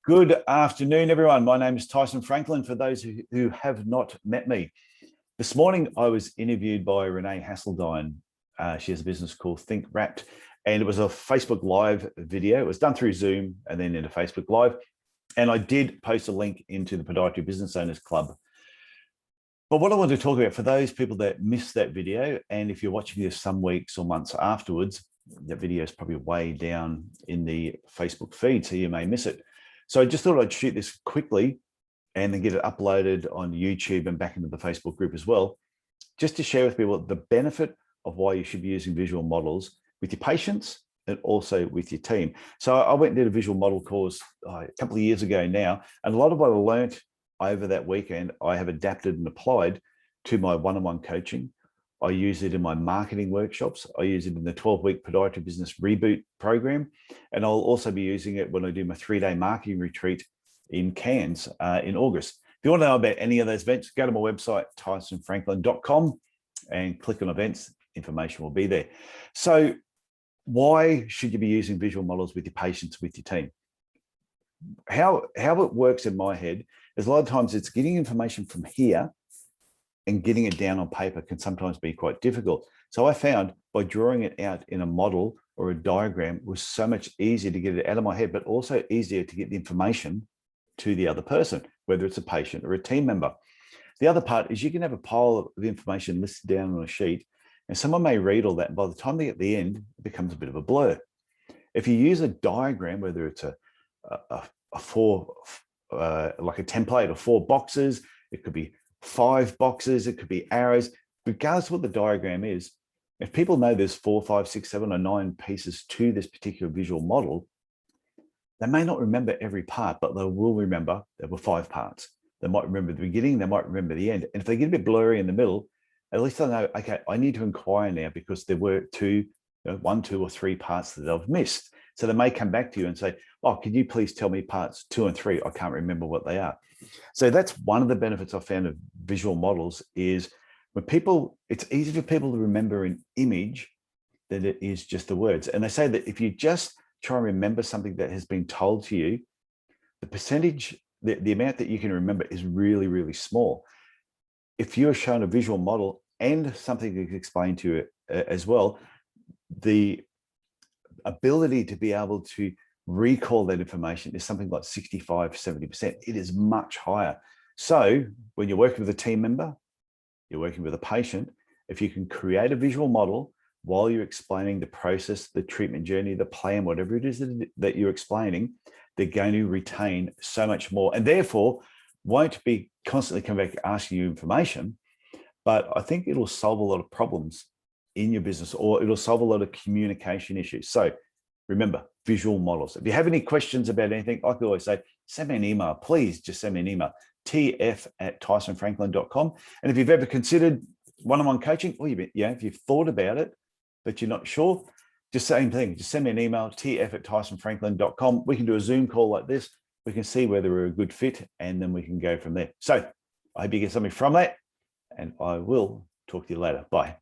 Good afternoon, everyone. My name is Tyson Franklin, for those who have not met me. This morning, I was interviewed by Renee Hasseldine. She has a business called Think Wrapped, and it was a Facebook Live video. It was done through Zoom and then into Facebook Live. And I did post a link into the Podiatry Business Owners Club. But what I want to talk about for those people that missed that video, and if you're watching this some weeks or months afterwards, that video is probably way down in the Facebook feed, so you may miss it. So I just thought I'd shoot this quickly and then get it uploaded on YouTube and back into the Facebook group as well, just to share with people the benefit of why you should be using visual models with your patients and also with your team. So I went and did a visual model course a couple of years ago now, and a lot of what I learned over that weekend, I have adapted and applied to my one-on-one coaching. I use it in my marketing workshops. I use it in the 12-week Podiatry Business Reboot program. And I'll also be using it when I do my 3-day marketing retreat in Cairns in August. If you want to know about any of those events, go to my website, tysonfranklin.com, and click on events. Information will be there. So why should you be using visual models with your patients, with your team? How it works in my head is a lot of times it's getting information from here and getting it down on paper can sometimes be quite difficult. So I found by drawing it out in a model or a diagram was so much easier to get it out of my head, but also easier to get the information to the other person, whether it's a patient or a team member. The other part is you can have a pile of information listed down on a sheet, and someone may read all that, and by the time they get to the end, it becomes a bit of a blur. If you use a diagram, whether it's like a template of 4 boxes, it could be 5 boxes, it could be arrows, regardless of what the diagram is. If people know there's 4, 5, 6, 7, or 9 pieces to this particular visual model, they may not remember every part, but they will remember there were 5 parts. They might remember the beginning, they might remember the end. And if they get a bit blurry in the middle, at least they'll know, okay, I need to inquire now because there were 1, 2, or 3 parts that I've missed. So they may come back to you and say, oh, could you please tell me parts 2 and 3? I can't remember what they are. So that's one of the benefits I found of visual models is when it's easy for people to remember an image than it is just the words. And they say that if you just try and remember something that has been told to you, the percentage, the amount that you can remember is really, really small. If you are shown a visual model and something to explain to you as well, the ability to be able to recall that information is something like 65, 70%. It is much higher. So when you're working with a team member, you're working with a patient, if you can create a visual model while you're explaining the process, the treatment journey, the plan, whatever it is that you're explaining, they're going to retain so much more and therefore won't be constantly coming back asking you information. But I think it'll solve a lot of problems in your business, or it'll solve a lot of communication issues. So remember, visual models. If you have any questions about anything, I could always say, send me an email. Please just send me an email, tf@tysonfranklin.com. And if you've ever considered one-on-one coaching, or if you've thought about it, but you're not sure, just same thing. Just send me an email, tf@tysonfranklin.com. We can do a Zoom call like this. We can see whether we're a good fit, and then we can go from there. So I hope you get something from that, and I will talk to you later. Bye.